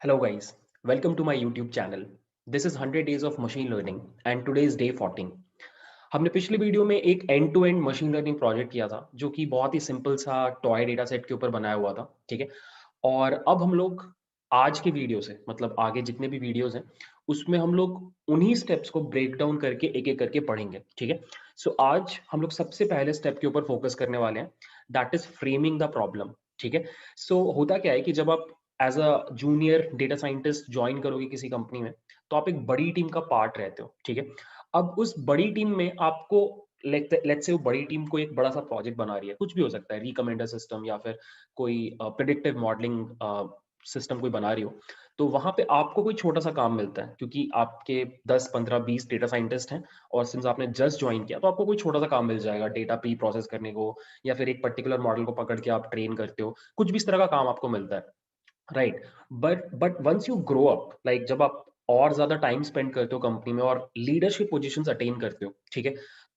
Hello guys, welcome to my YouTube channel. This is 100 days of machine learning and today is day 14. हमने पिछली video में एक end to end machine learning project किया था जो कि बहुत ही सिंपल सा टॉय डेटा सेट के ऊपर बनाया हुआ था, ठीक है। और अब हम लोग आज के वीडियो से मतलब आगे जितने भी वीडियोस हैं उसमें हम लोग उन्हीं स्टेप्स को ब्रेक डाउन करके एक एक करके पढ़ेंगे, ठीक है। सो आज हम लोग सबसे पहले स्टेप के ऊपर फोकस करने वाले हैं, that is framing the problem, ठीक है। सो होता क्या है कि जब आप as a junior data scientist join करोगे किसी कंपनी में, तो आप एक बड़ी टीम का पार्ट रहते हो, ठीक है। अब उस बड़ी टीम में आपको लेट्स से वो बड़ी टीम को एक बड़ा सा प्रोजेक्ट बना रही है, कुछ भी हो सकता है, रिकमेंडर सिस्टम या फिर कोई प्रिडिक्टिव मॉडलिंग सिस्टम कोई बना रही हो। तो वहां पे आपको कोई छोटा सा काम मिलता है क्योंकि आपके 10 15 20 डेटा साइंटिस्ट हैं और सिंस आपने जस्ट ज्वाइन किया तो आपको कोई छोटा सा काम मिल जाएगा डेटा प्री प्रोसेस करने को, या फिर एक पर्टिकुलर मॉडल को पकड़ के आप ट्रेन करते हो, कुछ भी इस तरह का काम आपको मिलता है, right. But once you grow up, like जब आप और ज्यादा टाइम स्पेंड करते हो कंपनी में और लीडरशिप पोजीशंस अटेन करते हो, ठीक है,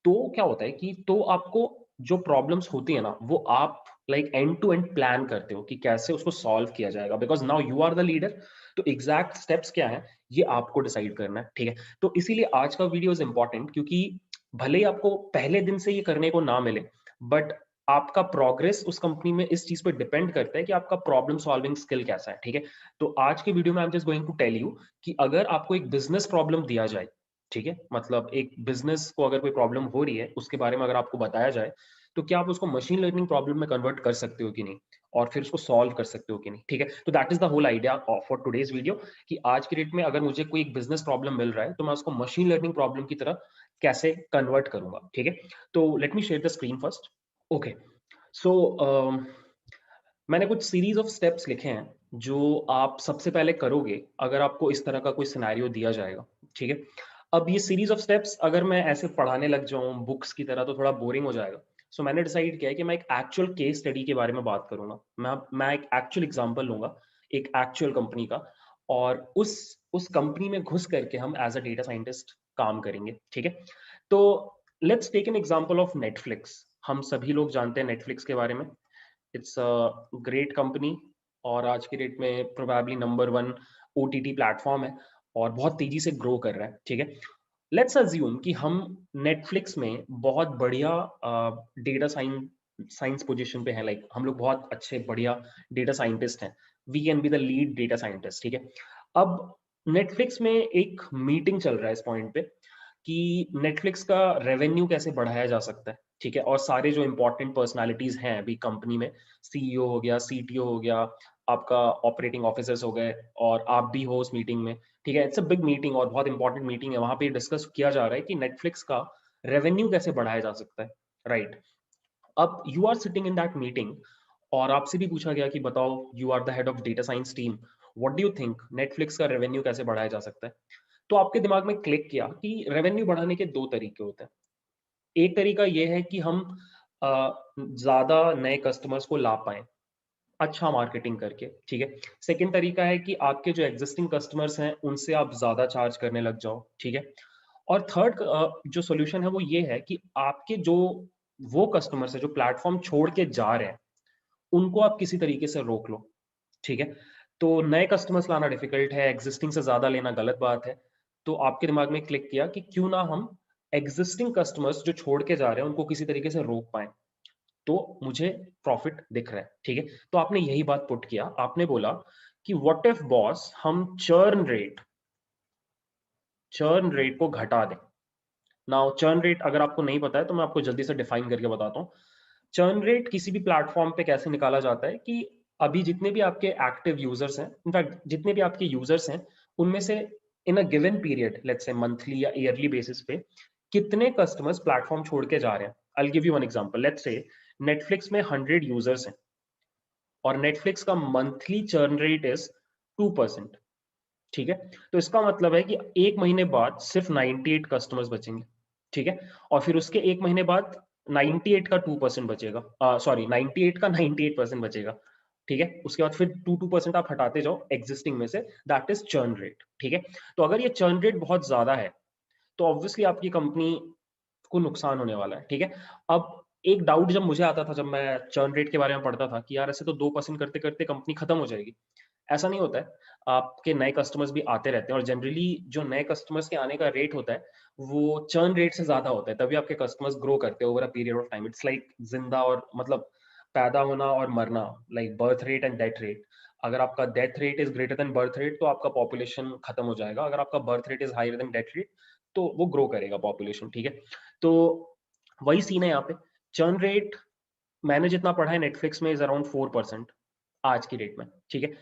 तो क्या होता है कि तो आपको जो प्रॉब्लम्स होती है ना वो आप like end to end plan करते हो कि कैसे उसको सॉल्व किया जाएगा, because now you are the leader. तो एग्जैक्ट स्टेप्स क्या है ये आपको डिसाइड करना है, ठीक है। तो इसीलिए आज का वीडियो इज इंपॉर्टेंट क्योंकि भले ही आपको पहले दिन से ये करने को ना मिले, बट आपका प्रोग्रेस उस कंपनी में इस चीज पे डिपेंड करता है कि आपका प्रॉब्लम सॉल्विंग स्किल कैसा है, ठीक है। तो आज की वीडियो में I am just going to tell you कि अगर आपको एक बिजनेस प्रॉब्लम दिया जाए, ठीक है, मतलब एक बिजनेस को अगर कोई प्रॉब्लम हो रही है उसके बारे में अगर आपको बताया जाए, तो क्या आप उसको मशीन लर्निंग प्रॉब्लम में कन्वर्ट कर सकते हो कि नहीं, और फिर उसको सॉल्व कर सकते हो कि नहीं, ठीक है। तो that is the whole idea for today's video कि आज की डेट में अगर मुझे कोई एक बिजनेस प्रॉब्लम मिल रहा है तो मैं उसको मशीन लर्निंग प्रॉब्लम की तरह कैसे कन्वर्ट करूंगा, ठीक है। तो let me share the screen first. Okay, so मैंने कुछ सीरीज ऑफ स्टेप्स लिखे हैं जो आप सबसे पहले करोगे अगर आपको इस तरह का कोई सिनेरियो दिया जाएगा, ठीक है। अब ये सीरीज ऑफ स्टेप्स अगर मैं ऐसे पढ़ाने लग जाऊं बुक्स की तरह तो थोड़ा बोरिंग हो जाएगा। सो मैंने डिसाइड किया है कि मैं एक एक्चुअल केस स्टडी के बारे में बात करूंगा। मैं एक एक्चुअल एग्जांपल लूंगा, एक एक्चुअल कंपनी का, और उस कंपनी में घुस करके हम एज अ डेटा साइंटिस्ट काम करेंगे, ठीक है। तो let's take an example of Netflix. हम सभी लोग जानते हैं नेटफ्लिक्स के बारे में। इट्स अ ग्रेट कंपनी और आज की डेट में probably number one OTT platform है और बहुत तेजी से ग्रो कर रहा है, ठीक है। लेट्स अज्यूम कि हम नेटफ्लिक्स में बहुत बढ़िया डेटा साइंस पोजीशन पे हैं, लाइक हम लोग बहुत अच्छे बढ़िया डेटा साइंटिस्ट हैं। We can be the lead data scientist, ठीक है। अब नेटफ्लिक्स में एक मीटिंग चल रहा है इस पॉइंट पे कि नेटफ्लिक्स का रेवेन्यू कैसे बढ़ाया जा सकता है, ठीक है। और सारे जो इंपॉर्टेंट पर्सनालिटीज हैं अभी कंपनी में, सीईओ हो गया, सीटीओ हो गया, आपका ऑपरेटिंग ऑफिसर्स हो गए, और आप भी हो उस मीटिंग में, ठीक है। इट्स अ बिग मीटिंग और बहुत इंपॉर्टेंट मीटिंग है। वहां पे डिस्कस किया जा रहा है कि नेटफ्लिक्स का रेवेन्यू कैसे बढ़ाया जा सकता है, राइट। अब you are sitting in that meeting और आपसे भी पूछा गया कि बताओ, you are the head of data science team, what do you think Netflix का रेवेन्यू कैसे बढ़ाया जा सकता है। तो आपके दिमाग में क्लिक किया कि रेवेन्यू बढ़ाने के दो तरीके होते हैं। एक तरीका ये है कि हम ज्यादा नए कस्टमर्स को ला पाए अच्छा मार्केटिंग करके, ठीक है। सेकंड तरीका है कि आपके जो एग्जिस्टिंग कस्टमर्स हैं उनसे आप ज्यादा चार्ज करने लग जाओ, ठीक है। और थर्ड जो सॉल्यूशन है वो ये है कि आपके जो वो कस्टमर्स है जो प्लेटफॉर्म छोड़ के जा रहे हैं उनको आप किसी तरीके से रोक लो, ठीक है। तो नए कस्टमर्स लाना डिफिकल्ट है, एग्जिस्टिंग से ज्यादा लेना गलत बात है। तो आपके दिमाग में क्लिक किया कि क्यों ना हम एग्जिस्टिंग कस्टमर्स जो छोड़ के जा रहे हैं उनको किसी तरीके से रोक पाए, तो मुझे प्रॉफिट दिख रहा है, ठीक है। तो आपने यही बात पुट किया, आपने बोला कि व्हाट इफ बॉस हम चर्न रेट को घटा दें। नाउ चर्न रेट अगर आपको नहीं पता है तो मैं आपको जल्दी से डिफाइन करके बताता हूँ। चर्न रेट किसी भी प्लेटफॉर्म पे कैसे निकाला जाता है कि अभी जितने भी आपके एक्टिव यूजर्स हैं, इनफैक्ट जितने भी आपके यूजर्स हैं, उनमें से in a given period, let's say monthly या ईयरली बेसिस पे, कितने कस्टमर्स प्लेटफॉर्म छोड़ के जा रहे हैं। I give you one example, let's say Netflix में 100 यूजर्स हैं और नेटफ्लिक्स का मंथली चर्न रेट इज 2%, ठीक है। तो इसका मतलब है कि एक महीने बाद सिर्फ 98 कस्टमर्स बचेंगे, ठीक है। और फिर उसके एक महीने बाद 98 का 2% बचेगा, सॉरी 98 का 98% बचेगा, ठीक है। उसके बाद फिर 2% आप हटाते जाओ एग्जिस्टिंग में से, दैट इज चर्न रेट, ठीक है। तो अगर ये चर्न रेट बहुत ज्यादा है तो ऑब्वियसली आपकी कंपनी को नुकसान होने वाला है, ठीक है। अब एक डाउट जब मुझे आता था जब मैं चर्न रेट के बारे में पढ़ता था कि यार ऐसे तो 2% करते करते कंपनी खत्म हो जाएगी, ऐसा नहीं होता है, आपके नए कस्टमर्स भी आते रहते हैं और जनरली जो नए कस्टमर्स के आने का रेट होता है, वो चर्न रेट से ज़्यादा होता है, तभी आपके कस्टमर्स ग्रो करते हैं over a period of time. It's like ज़िंदा और मतलब पैदा होना और मरना, like birth rate and death rate. अगर आपका death rate is greater than birth rate, तो आपका पॉपुलेशन खत्म हो जाएगा। अगर आपका birth rate is higher than death rate, तो वो ग्रो करेगा पॉपुलेशन, ठीक है? तो वही सीन है यहाँ पे। चर्न रेट मैंने जितना पढ़ा है नेटफ्लिक्स में इज़ अराउंड 4% आज की डेट में, ठीक है?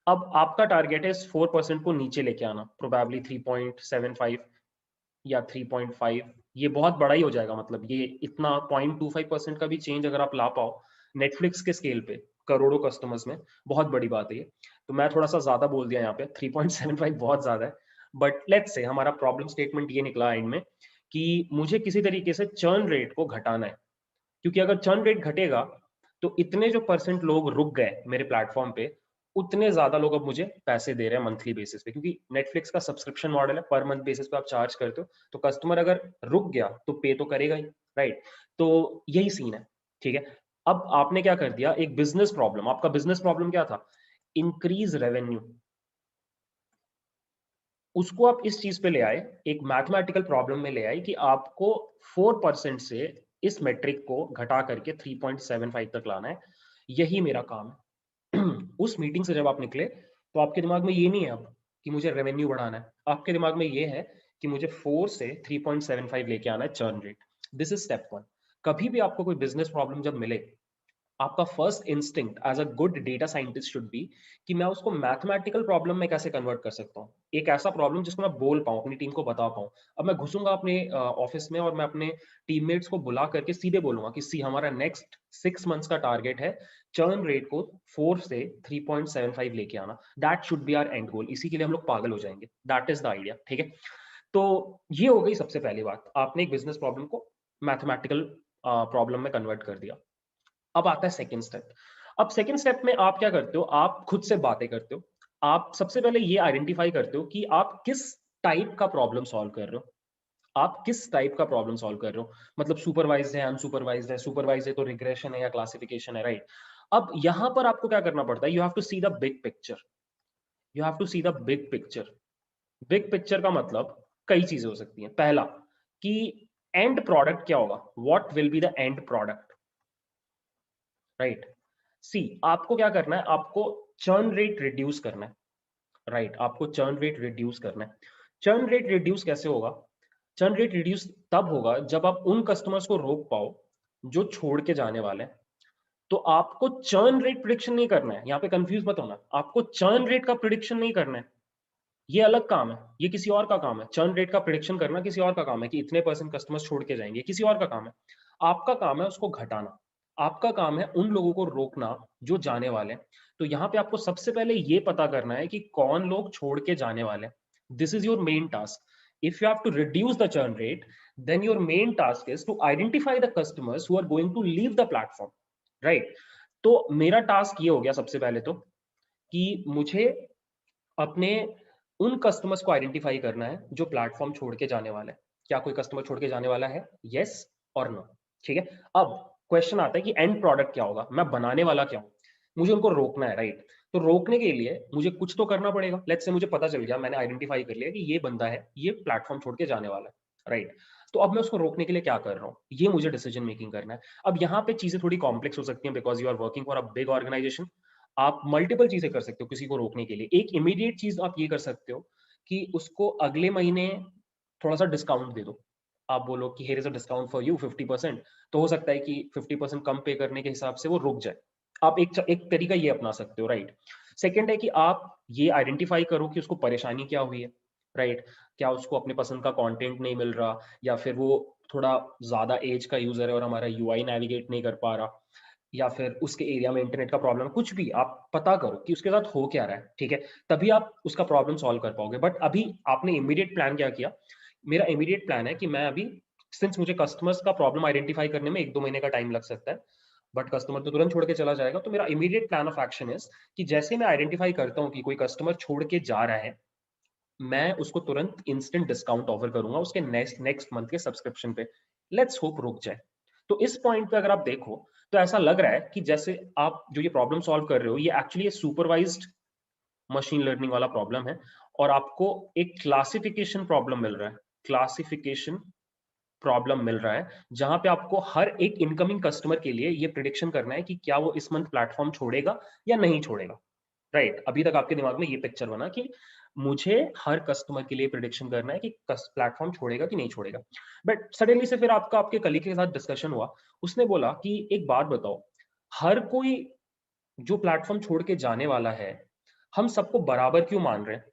अब आपका टारगेट है इस 4% को नीचे लेके आना, प्रोबेबली 3.75 या 3.5। ये बहुत बड़ा ही हो जाएगा, मतलब ये इतना 0.25% का भी चेंज अगर आप ला पाओ नेटफ्लिक्स के स्केल पे, करोड़ों कस्टमर्स में, बहुत बड़ी बात है ये। तो मैं थोड़ा-सा ज़्यादा बोल दिया यहाँ पे, 3.75 बहुत ज़्यादा है। बट लेट्स से हमारा प्रॉब्लम स्टेटमेंट ये निकला एंड में कि मुझे किसी तरीके से चर्न रेट को घटाना है। क्योंकि अगर चर्न रेट घटेगा, तो इतने जो परसेंट लोग रुक गए मेरे प्लेटफॉर्म पे, उतने ज़्यादा लोग अब मुझे पैसे दे रहे हैं मंथली बेसिस पे, क्योंकि नेटफ्लिक्स का सब्सक्रिप्शन मॉडल है, पर मंथ बेसिस पे आप चार्ज करते हो, तो कस्टमर अगर रुक गया, तो पे तो करेगा ही, राइट? तो यही सीन है, ठीक है? अब आपने क्या कर दिया, एक बिज़नेस प्रॉब्लम, आपका बिज़नेस प्रॉब्लम क्या था? Increase revenue. उसको आप इस चीज़ पे ले आए, एक मैथमेटिकल प्रॉब्लम में ले आए कि आपको 4% से इस मेट्रिक को घटा करके 3.75 तक लाना है। यही मेरा काम है। उस मीटिंग से जब आप निकले, तो आपके दिमाग में ये नहीं है अब कि मुझे रेवेन्यू बढ़ाना है। आपके दिमाग में ये है कि मुझे 4 से 3.75 लेके आना है churn rate. This is step 1। कभी भी आपको कोई बिज़नेस प्रॉब्लम जब मिले, आपका first instinct as a good data scientist should be कि मैं उसको मैथमेटिकल प्रॉब्लम में कैसे कन्वर्ट कर सकता हूँ, एक ऐसा प्रॉब्लम जिसको मैं बोल पाऊँ, अपनी टीम को बता पाऊँ। अब मैं घुसूंगा अपने ऑफिस में और मैं अपने टीममेट्स को बुला करके सीधे बोलूंगा कि सी हमारा नेक्स्ट 6 मंथ्स का टारगेट है चर्न रेट को 4 से 3.75 लेके आना। That should be our end goal. इसी के लिए हम लोग पागल हो जाएंगे। दैट इज द आइडिया, ठीक है? तो ये हो गई सबसे पहली बात, आपने एक बिजनेस प्रॉब्लम को मैथमेटिकल प्रॉब्लम में कन्वर्ट कर दिया। अब आता है सेकंड स्टेप। अब सेकंड स्टेप में आप क्या करते हो, आप खुद से बातें करते हो। आप सबसे पहले ये आइडेंटिफाई करते हो कि आप किस टाइप का प्रॉब्लम सॉल्व कर रहे हो। आप किस टाइप का प्रॉब्लम सॉल्व कर रहे हो, मतलब सुपरवाइज्ड है, अनसुपरवाइज्ड है, सुपरवाइज्ड है तो रिग्रेशन है या क्लासिफिकेशन है, राइट? अब यहां पर आपको क्या करना पड़ता है, you have to see the big picture. You have to see the big picture. Big picture का मतलब कई चीजें हो सकती हैं। पहला कि एंड प्रोडक्ट क्या होगा, what will be the end product, right? See आपको क्या करना है, आपको चर्न रेट रिड्यूस करना है, राइट? आपको चर्न रेट रिड्यूस करना है। चर्न रेट रिड्यूस कैसे होगा? चर्न रेट रिड्यूस तब होगा जब आप उन कस्टमर्स को रोक पाओ जो छोड़ के जाने वाले हैं। तो आपको चर्न रेट प्रिडिक्शन नहीं करना है, यहाँ पे कंफ्यूज मत होना। आपको चर्न रेट का प्रिडिक्शन नहीं करना है, ये अलग काम है, ये किसी और का काम है। चर्न रेट का प्रिडिक्शन करना किसी और का काम है कि इतने परसेंट कस्टमर्स छोड़ के जाएंगे, किसी और का काम है। आपका काम है उसको घटाना। आपका काम है उन लोगों को रोकना जो जाने वाले हैं। तो यहाँ पे आपको सबसे पहले ये पता करना है कि कौन लोग छोड़ के जाने वाले हैं। This is your main task. If you have to reduce the churn rate, then your main task is to identify the customers who are going to leave the platform, right? तो मेरा टास्क ये हो गया सबसे पहले तो कि मुझे अपने उन कस्टमर्स को आइडेंटिफाई करना है जो प्लेटफॉर्म छोड़ के जाने वाला है। क्या कोई कस्टमर छोड़ के जाने वाला है? यस और नो, ठीक है? अब क्वेश्चन आता है कि एंड प्रोडक्ट क्या होगा, मैं बनाने वाला क्या हूं? मुझे उनको रोकना है, राइट? तो रोकने के लिए मुझे कुछ तो करना पड़ेगा। लेट्स से मुझे पता चल गया, मैंने आइडेंटिफाई कर लिया कि ये बंदा है, ये प्लेटफॉर्म छोड़ के जाने वाला है, राइट? तो अब मैं उसको रोकने के लिए क्या कर रहा हूँ, ये मुझे डिसीजन मेकिंग करना है। अब यहाँ पे चीजें थोड़ी कॉम्प्लेक्स हो सकती हैं because you are working for a big organisation. आप मल्टीपल चीजें कर सकते हो किसी को रोकने के लिए। एक इमीडिएट चीज आप ये कर सकते हो कि उसको अगले महीने थोड़ा सा डिस्काउंट दे दो। आप बोलो कि here is a discount for you 50%। तो हो सकता है कि 50% कम पे करने के हिसाब से वो रुक जाए। आप एक तरीका ये अपना सकते हो, राइट? सेकेंड है कि आप ये आइडेंटिफाई करो कि उसको परेशानी क्या हुई है, राइट? क्या उसको अपने पसंद का कंटेंट नहीं मिल रहा, या फिर वो थोड़ा ज्यादा एज का यूजर है और हमारा यूआई नेविगेट नहीं कर पा रहा, या फिर उसके एरिया में इंटरनेट का प्रॉब्लम है, कुछ भी आप पता करो कि उसके साथ हो क्या रहा है, ठीक है? तभी आप उसका प्रॉब्लम सॉल्व कर पाओगे। बट अभी आपने इमीडिएट प्लान क्या किया? मेरा इमीडिएट प्लान है कि मैं अभी, सिंस मुझे कस्टमर्स का प्रॉब्लम आइडेंटिफाई करने में 1-2 महीने का टाइम लग सकता है, बट कस्टमर तो तुरंत छोड़ के चला जाएगा। तो मेरा immediate plan of action is कि जैसे मैं आइडेंटिफाई करता हूँ कि कोई कस्टमर छोड़ के जा रहा है, मैं उसको तुरंत इंस्टेंट डिस्काउंट ऑफर करूंगा उसके नेक्स्ट नेक्स्ट मंथ के सब्सक्रिप्शन पे। लेट्स होप रुक जाए। तो इस पॉइंट पे अगर आप देखो, तो ऐसा लग रहा है कि जैसे आप जो ये प्रॉब्लम सॉल्व कर रहे हो, ये एक्चुअली सुपरवाइज्ड मशीन लर्निंग वाला प्रॉब्लम है और आपको एक क्लासिफिकेशन प्रॉब्लम मिल रहा है, क्लासिफिकेशन प्रॉब्लम मिल रहा है, जहां पे आपको हर एक इनकमिंग कस्टमर के लिए ये प्रिडिक्शन करना है कि क्या वो इस मंथ प्लेटफॉर्म छोड़ेगा या नहीं छोड़ेगा। राइट, अभी तक आपके दिमाग में ये पिक्चर बना कि मुझे हर कस्टमर के लिए प्रिडिक्शन करना है कि प्लेटफॉर्म छोड़ेगा कि नहीं छोड़ेगा। बट सडनली से फिर आपका आपके कलीग के साथ डिस्कशन हुआ, उसने बोला कि एक बात बताओ, हर कोई जो प्लेटफॉर्म छोड़ के जाने वाला है, हम सबको बराबर क्यों मान रहे हैं?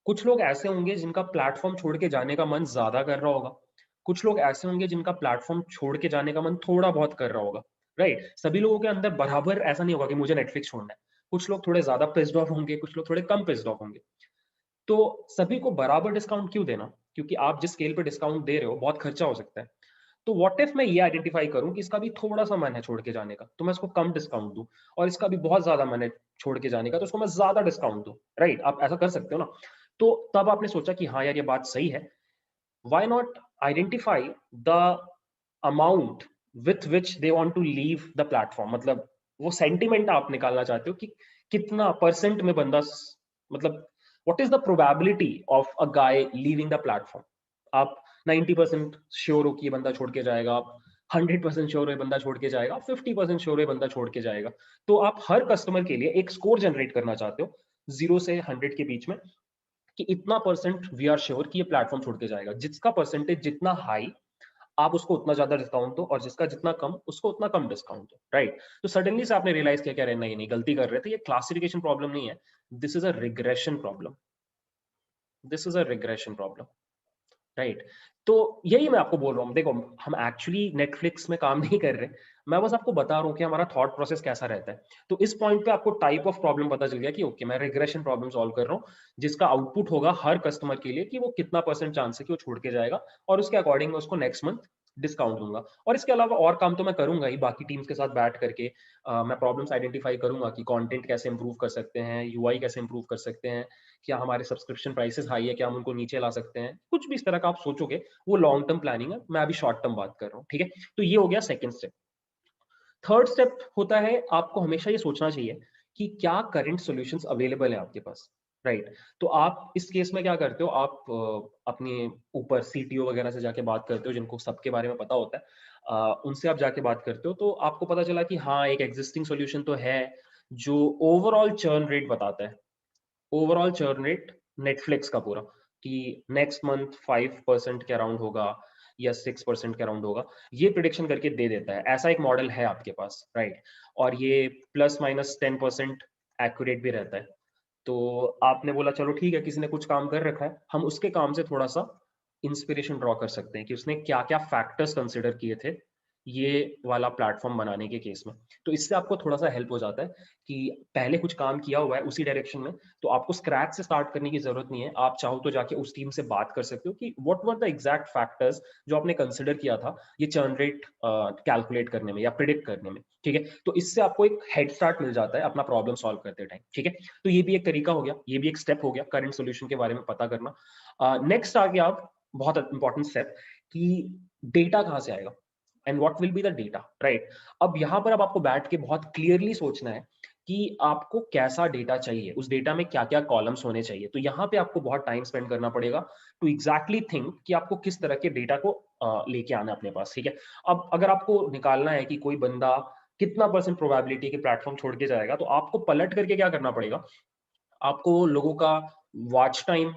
कुछ लोग ऐसे होंगे जिनका प्लेटफॉर्म छोड़ के जाने का मन ज्यादा कर रहा होगा, कुछ लोग ऐसे होंगे जिनका प्लेटफॉर्म छोड़ के जाने का मन थोड़ा बहुत कर रहा होगा। राइट, सभी लोगों के अंदर बराबर ऐसा नहीं होगा कि मुझे नेटफ्लिक्स छोड़ना है। कुछ लोग थोड़े ज्यादा पिस्ड ऑफ होंगे, कुछ लोग थोड़े कम पिस्ड ऑफ होंगे। तो सभी को बराबर डिस्काउंट क्यों देना? क्योंकि आप जिस स्केल पे डिस्काउंट दे रहे हो बहुत खर्चा हो सकता है। तो व्हाट इफ मैं ये आइडेंटिफाई करूं कि इसका भी थोड़ा सा मन है छोड़ के जाने का, तो मैं इसको कम डिस्काउंट दूं, और इसका भी बहुत ज्यादा मन है छोड़ के जाने का, तो उसको मैं ज्यादा डिस्काउंट दूं। राइट, आप ऐसा कर सकते हो ना। तो तब आपने सोचा कि हाँ यार ये बात सही है, why not identify the amount with which they want to leave the platform। मतलब वो सेंटिमेंट आप निकालना चाहते हो कि कितना परसेंट में बंदा मतलब what is the probability of a guy leaving the platform। आप 90% श्योर हो कि ये बंदा छोड़ के जाएगा, आप 100% श्योर हो ये बंदा छोड़ के जाएगा, आप 50% श्योर हो ये बंदा छोड़ के जाएगा। तो आप हर कस्टमर के लिए एक स्कोर जनरेट करना चाहते हो 0 से 100 के बीच में, कि इतना परसेंट वी आर श्योर कि ये प्लेटफॉर्म छोड़ के जाएगा। जिसका परसेंटेज जितना हाई, आप उसको उतना ज्यादा डिस्काउंट दो, और जिसका जितना कम, उसको उतना कम डिस्काउंट दो। राइट, तो सडनली से आपने रियलाइज किया, क्या रहना, ये नहीं गलती कर रहे थे, ये क्लासिफिकेशन प्रॉब्लम नहीं है, this is a regression problem, this is a regression problem. Right, तो यही मैं आपको बोल रहा हूँ। देखो, हम एक्चुअली नेटफ्लिक्स में काम नहीं कर रहे, मैं बस आपको बता रहा हूँ कि हमारा थॉट प्रोसेस कैसा रहता है। तो इस पॉइंट पे आपको टाइप ऑफ प्रॉब्लम पता चल गया कि ओके, मैं रिग्रेशन प्रॉब्लम सॉल्व कर रहा हूँ, जिसका आउटपुट होगा हर कस्टमर के लिए कि वो कितना परसेंट चांस है कि वो छोड़ के जाएगा, और उसके अकॉर्डिंग मैं उसको नेक्स्ट मंथ डिस्काउंट दूंगा। और इसके अलावा और काम तो मैं करूंगा ही, बाकी टीम्स के साथ बैठ करके मैं प्रॉब्लम्स आइडेंटिफाई करूंगा कि कंटेंट कैसे इंप्रूव कर सकते हैं, यूआई कैसे इंप्रूव कर सकते हैं, क्या हमारे सब्सक्रिप्शन प्राइसेस हाई है, क्या हम उनको नीचे ला सकते हैं, कुछ भी इस तरह का आप सोचोगे, वो लॉन्ग टर्म प्लानिंग है, मैं अभी शॉर्ट टर्म बात कर रहा हूँ। ठीक है, तो ये हो गया सेकंड स्टेप। थर्ड स्टेप होता है, आपको हमेशा ये सोचना चाहिए कि क्या करंट सॉल्यूशंस अवेलेबल है आपके पास। राइट, तो आप इस केस में क्या करते हो, आप अपने ऊपर सीटीओ वगैरह से जाके बात करते हो, जिनको सबके बारे में पता होता है, उनसे आप जाके बात करते हो, तो आपको पता चला कि हाँ एक एग्जिस्टिंग सॉल्यूशन तो है जो ओवरऑल चर्न रेट बताता है, ओवरऑल चर्न रेट नेटफ्लिक्स का पूरा, कि नेक्स्ट मंथ 5% के अराउंड होगा या 6% के अराउंड होगा, ये प्रिडिक्शन करके दे देता है। ऐसा एक मॉडल है आपके पास। राइट, और ये +-10% एक्यूरेट भी रहता है। तो आपने बोला चलो ठीक है, किसी ने कुछ काम कर रखा है, हम उसके काम से थोड़ा सा इंस्पिरेशन ड्रॉ कर सकते हैं कि उसने क्या क्या फैक्टर्स कंसिडर किए थे ये वाला प्लेटफॉर्म बनाने के केस में। तो इससे आपको थोड़ा सा हेल्प हो जाता है कि पहले कुछ काम किया हुआ है उसी डायरेक्शन में, तो आपको स्क्रैच से स्टार्ट करने की जरूरत नहीं है। आप चाहो तो जाके उस टीम से बात कर सकते हो कि what were the exact factors जो आपने कंसिडर किया था ये चर्न रेट कैलकुलेट करने में या प्रिडिक्ट करने में। ठीक है, तो इससे आपको एक हेड स्टार्ट मिल जाता है अपना प्रॉब्लम सॉल्व करते टाइम। ठीक है, तो ये भी एक तरीका हो गया, ये भी एक स्टेप हो गया करंट सोल्यूशन के बारे में पता करना। नेक्स्ट आ गया आप बहुत इंपॉर्टेंट स्टेप, कि डेटा कहाँ से आएगा and what will be the data. Right, अब यहाँ पर अब आपको बैठ के बहुत क्लियरली सोचना है कि आपको कैसा डेटा चाहिए, उस डेटा में क्या क्या कॉलम्स होने चाहिए। तो यहाँ पे आपको बहुत टाइम स्पेंड करना पड़ेगा टू एग्जैक्टली थिंक कि आपको किस तरह के डेटा को लेके आना है अपने पास। ठीक है, अब अगर आपको निकालना है कि कोई बंदा कितना परसेंट प्रोबेबिलिटी के प्लेटफॉर्म छोड़ के जाएगा, तो आपको पलट करके क्या करना पड़ेगा, आपको लोगों का वॉच टाइम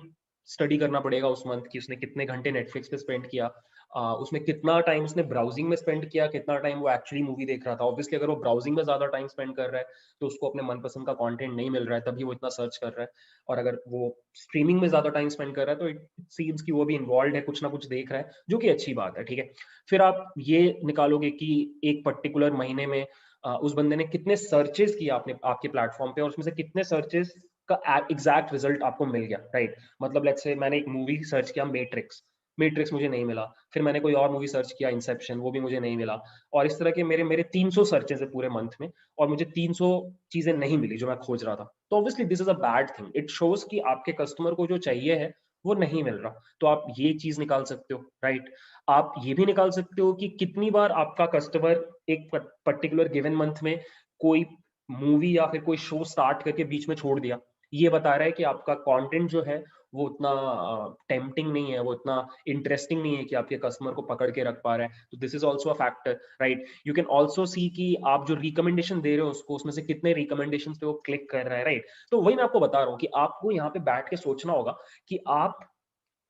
स्टडी करना पड़ेगा उस मंथ की, उसने कितने घंटे नेटफ्लिक्स पे स्पेंड किया, उसमें कितना टाइम उसने ब्राउजिंग में स्पेंड किया, कितना टाइम वो एक्चुअली मूवी देख रहा था। ऑब्वियसली अगर वो ब्राउजिंग में ज्यादा टाइम स्पेंड कर रहा है तो उसको अपने मनपसंद का कंटेंट नहीं मिल रहा है, तभी वो इतना सर्च कर रहा है। और अगर वो स्ट्रीमिंग में ज्यादा टाइम स्पेंड कर रहा है तो इट सीम्स कि वो भी इन्वॉल्व है, कुछ ना कुछ देख रहा है, जो कि अच्छी बात है। ठीक है, फिर आप ये निकालोगे कि एक पर्टिकुलर महीने में उस बंदे ने कितने सर्चेस किया आपने आपके प्लेटफॉर्म पे, और उसमें से कितने सर्चेस का एग्जैक्ट रिजल्ट आपको मिल गया। राइट, मतलब लेट्स से मैंने एक मूवी सर्च किया मैट्रिक्स, मैट्रिक्स मुझे नहीं मिला, फिर मैंने कोई और मूवी सर्च किया इंसेप्शन, वो भी मुझे नहीं मिला, और इस तरह के मेरे मेरे 300 सर्चेस है पूरे मंथ में, और मुझे 300 चीजें नहीं मिली जो मैं खोज रहा था। तो obviously this is a bad thing, it shows कि आपके कस्टमर को जो चाहिए है वो नहीं मिल रहा। तो आप ये चीज निकाल सकते हो। राइट, आप ये भी निकाल सकते हो कि कितनी बार आपका कस्टमर एक पर्टिकुलर गिवन मंथ में कोई मूवी या फिर कोई शो स्टार्ट करके बीच में छोड़ दिया, ये बता रहा है कि आपका कंटेंट जो है वो उतना टेम्पटिंग नहीं है, वो इतना इंटरेस्टिंग नहीं है कि आपके कस्टमर को पकड़ के रख पा रहा है। तो this is also a factor, right. You can also see कि आप जो रिकमेंडेशन दे रहे हो उसको, उसमें से कितने रिकमेंडेशन पे वो क्लिक कर रहा है, राइट। तो वही मैं आपको बता रहा हूँ कि आपको यहाँ पे बैठ के सोचना होगा कि आप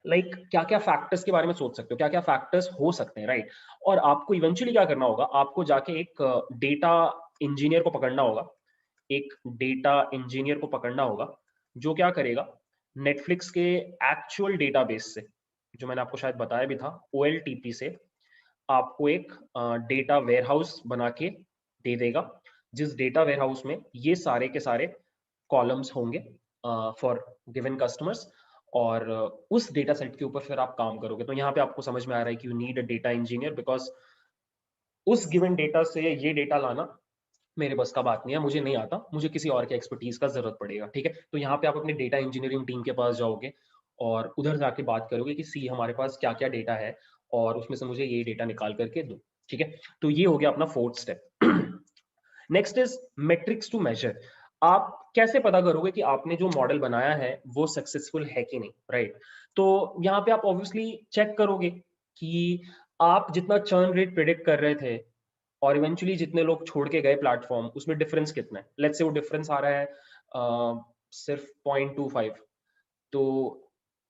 क्या क्या फैक्टर्स के बारे में सोच सकते हो, क्या क्या फैक्टर्स हो सकते हैं, राइट। और आपको इवेंचुअली क्या करना होगा, आपको जाके एक डेटा इंजीनियर को पकड़ना होगा, एक डेटा इंजीनियर को पकड़ना होगा जो क्या करेगा, नेटफ्लिक्स के एक्चुअल डेटाबेस से, जो मैंने आपको शायद बताया भी था, OLTP से आपको एक डेटा वेयरहाउस बना के दे देगा, जिस डेटा वेयरहाउस में ये सारे के सारे कॉलम्स होंगे फॉर गिवन कस्टमर्स। और उस डेटा सेट के ऊपर फिर आप काम करोगे। तो यहाँ पे आपको समझ में आ रहा है कि you need a data engineer, because उस गिवन डेटा से ये डेटा लाना मेरे बस का बात नहीं है, मुझे नहीं आता, मुझे किसी और के एक्सपर्टीज का जरूरत पड़ेगा, ठीक है। तो यहाँ पे आप अपने डेटा इंजीनियरिंग टीम के पास जाओगे और उधर जाके बात करोगे कि सी हमारे पास क्या क्या डेटा है और उसमें से मुझे ये डेटा निकाल करके दो, ठीक है। तो ये हो गया अपना fourth step. Next is metrics to measure. आप कैसे पता करोगे कि आपने जो मॉडल बनाया है वो सक्सेसफुल है कि नहीं, राइट। तो यहाँ पे आप ऑब्वियसली चेक करोगे कि आप जितना चर्न रेट प्रिडिक्ट कर रहे थे और इवेंचुअली जितने लोग छोड़ के गए प्लेटफॉर्म, उसमें डिफरेंस कितना है। लेट्स से वो डिफरेंस आ रहा है सिर्फ 0.25, तो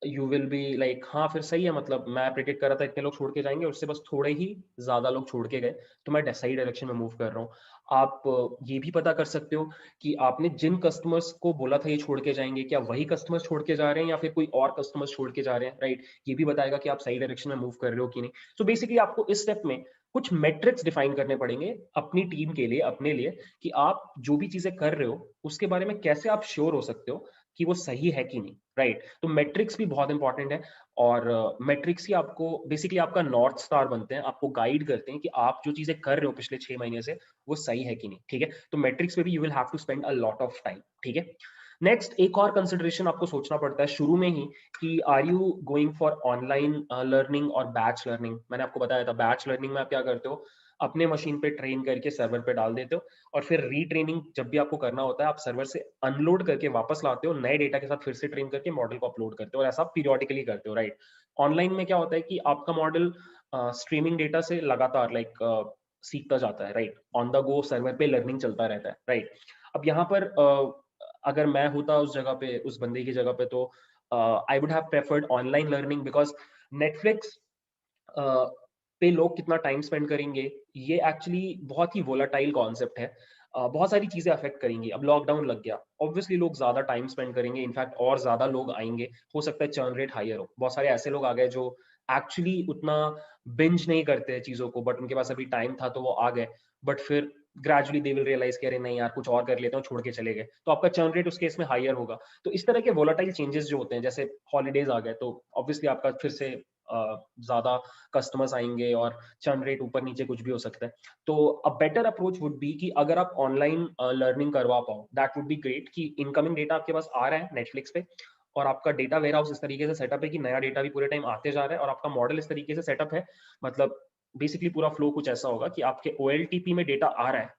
यू विल बी लाइक हाँ फिर सही है, मतलब मैं प्रिडिक्ट कर रहा था इतने लोग छोड़ के जाएंगे, उससे बस थोड़े ही ज्यादा लोग छोड़ के गए, तो मैं सही डायरेक्शन में मूव कर रहा हूँ। आप ये भी पता कर सकते हो कि आपने जिन कस्टमर्स को बोला था ये छोड़ के जाएंगे, क्या वही कस्टमर्स छोड़ के जा रहे हैं या फिर कोई और कस्टमर्स छोड़ के जा रहे हैं, राइट। ये भी बताएगा कि आप सही डायरेक्शन में मूव कर रहे हो कि नहीं। सो बेसिकली आपको इस स्टेप में कुछ मेट्रिक्स डिफाइन करने पड़ेंगे अपनी टीम के लिए, अपने लिए, कि आप जो भी चीजें कर रहे हो उसके बारे में कैसे आप श्योर हो सकते हो कि वो सही है कि नहीं, राइट। तो मेट्रिक्स भी बहुत इंपॉर्टेंट है। और मेट्रिक्स ही आपको बेसिकली आपका नॉर्थ स्टार बनते हैं, आपको गाइड करते हैं कि आप जो चीजें कर रहे हो पिछले 6 महीने से वो सही है कि नहीं, ठीक है। तो मेट्रिक्स पे भी you will have to spend a lot of time, ठीक है। नेक्स्ट एक और कंसिडरेशन आपको सोचना पड़ता है शुरू में ही कि are you going for online learning और बैच लर्निंग। मैंने आपको बताया था बैच लर्निंग में आप क्या करते हो, अपने मशीन पे ट्रेन करके सर्वर पे डाल देते हो और फिर रीट्रेनिंग जब भी आपको करना होता है आप सर्वर से अनलोड करके वापस लाते हो, नए डेटा के साथ फिर से ट्रेन करके मॉडल को अपलोड करते हो, और ऐसा पीरियोडिकली करते हो, राइट। ऑनलाइन में क्या होता है कि आपका मॉडल स्ट्रीमिंग डेटा से लगातार सीखता जाता है, right. On the go server पे लर्निंग चलता रहता है, राइट। अब यहाँ पर अगर मैं होता उस जगह पे, उस बंदे की जगह पे, तो I would have preferred online learning, because Netflix पे लोग कितना टाइम स्पेंड करेंगे ये एक्चुअली बहुत ही वोलाटाइल कॉन्सेप्ट है। बहुत सारी चीजें अफेक्ट करेंगी। अब लॉकडाउन लग गया, ऑब्वियसली लोग ज्यादा टाइम स्पेंड करेंगे, इनफैक्ट और ज्यादा लोग आएंगे, हो सकता है चर्न रेट हायर हो। बहुत सारे ऐसे लोग आ गए जो एक्चुअली उतना बिंज नहीं करते हैं चीजों को, बट उनके पास अभी टाइम था तो वो आ गए, बट फिर ग्रेजुअली दे विल रियलाइज कि अरे नहीं यार कुछ और कर लेता हूँ, छोड़ के चले गए, तो आपका चर्न रेट उस केस में हायर होगा। तो इस तरह के वोलाटाइल चेंजेस जो होते हैं, जैसे हॉलीडेज आ गए, तो ऑब्वियसली आपका फिर से ज्यादा कस्टमर्स आएंगे और चर्न रेट ऊपर नीचे कुछ भी हो सकता है। तो a better approach would be कि अगर आप ऑनलाइन लर्निंग करवा पाओ, दैट वुड बी ग्रेट, कि इनकमिंग डेटा आपके पास आ रहा है नेटफ्लिक्स पे और आपका डेटा वेयर हाउस इस तरीके से सेटअप है कि नया डेटा भी पूरे टाइम आते जा रहा है, और आपका मॉडल इस तरीके से सेटअप है, मतलब बेसिकली पूरा फ्लो कुछ ऐसा होगा कि आपके OLTP में डेटा आ रहा है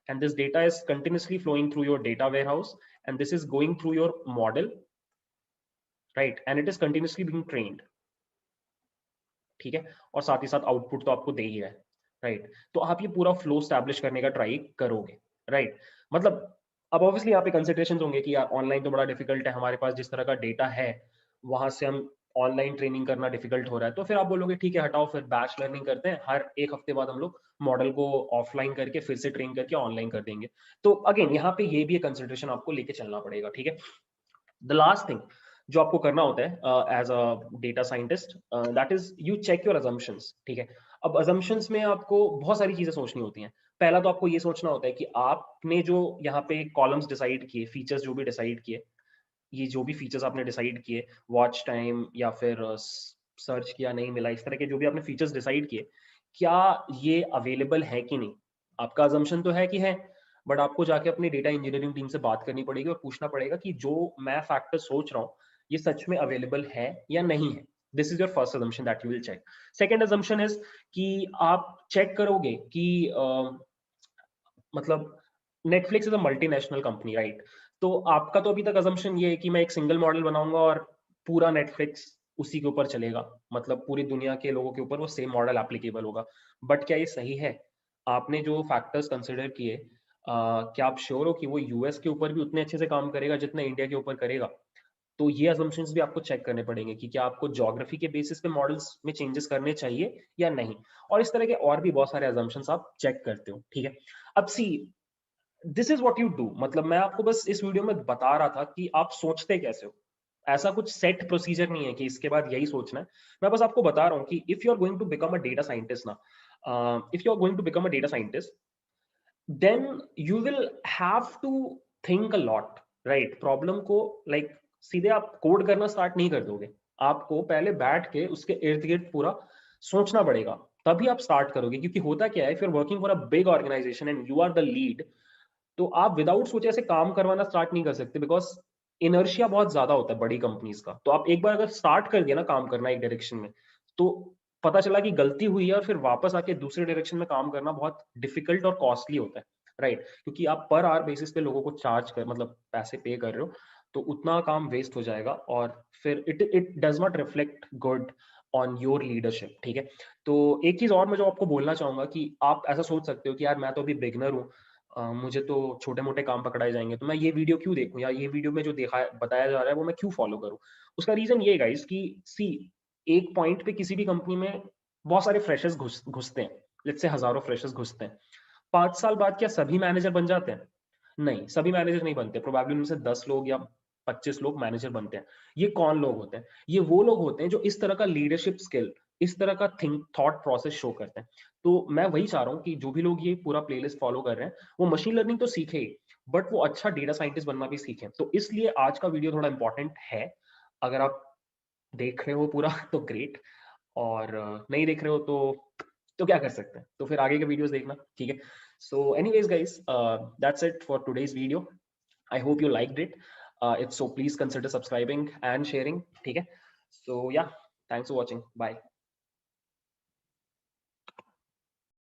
and this data is continuously flowing through your data warehouse and this is going through your model, right, and it is continuously being trained, ठीक है। और साथ ही साथ आउटपुट तो आपको दे ही है, राइट। तो आप ये पूरा फ्लो स्टैब्लिश करने का ट्राई करोगे, राइट। मतलब अब ऑब्वियसली यहाँ पे कंसिडरेशन होंगे कि यार ऑनलाइन तो बड़ा डिफिकल्ट है, हमारे पास जिस तरह का डेटा है वहां से हम ऑनलाइन ट्रेनिंग करना डिफिकल्ट हो रहा है, तो फिर आप बोलोगे ठीक है हटाओ, फिर बैच लर्निंग करते हैं, हर एक हफ्ते बाद हम लोग मॉडल को ऑफलाइन करके फिर से ट्रेन करके ऑनलाइन कर देंगे। तो अगेन यहाँ पे ये भी एक कंसिडरेशन आपको लेके चलना पड़ेगा, ठीक है। द लास्ट थिंग जो आपको करना होता है as a data scientist, that is you check your assumptions, ठीक है। अब अजम्पशंस में आपको बहुत सारी चीजें सोचनी होती हैं। पहला तो आपको ये सोचना होता है कि आपने जो यहाँ पे कॉलम्स डिसाइड किए, फीचर्स जो भी डिसाइड किए, ये जो भी फीचर्स आपने डिसाइड किए, वॉच टाइम या फिर सर्च किया नहीं मिला, इस तरह के जो भी आपने फीचर्स डिसाइड किए, क्या ये अवेलेबल है कि नहीं। आपका अजम्पशन तो है कि है, बट आपको जाके अपनी डेटा इंजीनियरिंग टीम से बात करनी पड़ेगी और पूछना पड़ेगा कि जो मैं फैक्टर सोच रहा हूँ ये सच में अवेलेबल है या नहीं है। This is your first assumption that you will check. Second assumption is कि आप चेक करोगे कि मतलब Netflix is a multinational company, right. तो आपका तो अभी तक अजम्पशन ये है कि मैं एक सिंगल मॉडल बनाऊंगा और पूरा नेटफ्लिक्स उसी के ऊपर चलेगा, मतलब पूरी दुनिया के लोगों के ऊपर वो सेम मॉडल एप्लीकेबल होगा। बट क्या ये सही है? आपने जो फैक्टर्स कंसिडर किए, क्या आप श्योर हो कि वो यूएस के ऊपर भी उतने अच्छे से काम करेगा जितना इंडिया के ऊपर करेगा? तो ये असम्पशंस भी आपको चेक करने पड़ेंगे कि क्या आपको ज्योग्राफी के बेसिस पे मॉडल्स में चेंजेस करने चाहिए या नहीं। और इस तरह के और भी बहुत सारे असम्पशंस आप चेक करते हो, ठीक है। अब see, this is what you do, मतलब मैं आपको बस इस वीडियो में बता रहा था कि आप सोचते कैसे हो। ऐसा कुछ सेट प्रोसीजर नहीं है कि इसके बाद यही सोचना है। मैं बस आपको बता रहा हूँ कि if you are going to become a data scientist ना, if you are going to become a data scientist, then you will have to think a lot, right? Problem को like सीधे आप कोड करना स्टार्ट नहीं कर दोगे। आपको पहले बैठ के उसके इर्द गिर्द पूरा सोचना पड़ेगा, तभी आप स्टार्ट करोगे। क्योंकि होता क्या है, if you are working for a big organisation and you are the lead, तो आप विदाउट सोचे ऐसे काम करवाना स्टार्ट नहीं कर सकते, बिकॉज इनर्शिया बहुत ज्यादा होता है बड़ी कंपनीज का। तो आप एक बार अगर स्टार्ट कर दिया ना काम करना एक डायरेक्शन में, तो पता चला कि गलती हुई है और फिर वापस आके दूसरे डायरेक्शन में काम करना बहुत डिफिकल्ट और कॉस्टली होता है, राइट? क्योंकि आप पर आवर बेसिस पे लोगों को चार्ज कर, मतलब पैसे पे कर रहे हो, तो उतना काम वेस्ट हो जाएगा और फिर it does not reflect good on your leadership, ठीक है। तो एक चीज और मैं जो आपको बोलना चाहूंगा कि आप ऐसा सोच सकते हो कि यार मैं तो अभी बिगनर हूँ, मुझे तो छोटे मोटे काम पकड़ाए जाएंगे, तो मैं ये वीडियो क्यों देखूं, या ये वीडियो में जो देखा बताया जा रहा है वो मैं क्यों फॉलो करूं। उसका रीजन ये गाइस कि सी, एक पॉइंट पे किसी भी कंपनी में बहुत सारे फ्रेशर्स घुसते हैं, लेट्स से हजारों फ्रेशर्स घुसते हैं। 5 साल बाद क्या सभी मैनेजर बन जाते हैं? नहीं, सभी मैनेजर नहीं बनते। प्रोबेबली उनमें से 10 लोग या 25 लोग मैनेजर बनते हैं। ये कौन लोग होते हैं? ये वो लोग होते हैं जो इस तरह का लीडरशिप स्किल, इस तरह का थिंक थॉट प्रोसेस शो करते हैं। तो मैं वही चाह रहा हूँ कि जो भी लोग ये पूरा प्लेलिस्ट फॉलो कर रहे हैं, वो मशीन लर्निंग तो सीखे ही, बट वो अच्छा डेटा साइंटिस्ट बनना भी सीखें। तो इसलिए आज का वीडियो थोड़ा इंपॉर्टेंट है। अगर आप देख रहे हो पूरा तो ग्रेट, और नहीं देख रहे हो तो क्या कर सकते हैं, तो फिर आगे के वीडियोस देखना, ठीक है। So anyways guys, that's it for today's video. I hope you liked it. It's so please consider subscribing and sharing, ठीक है। सो या, थैंक्स फॉर वॉचिंग, बाय।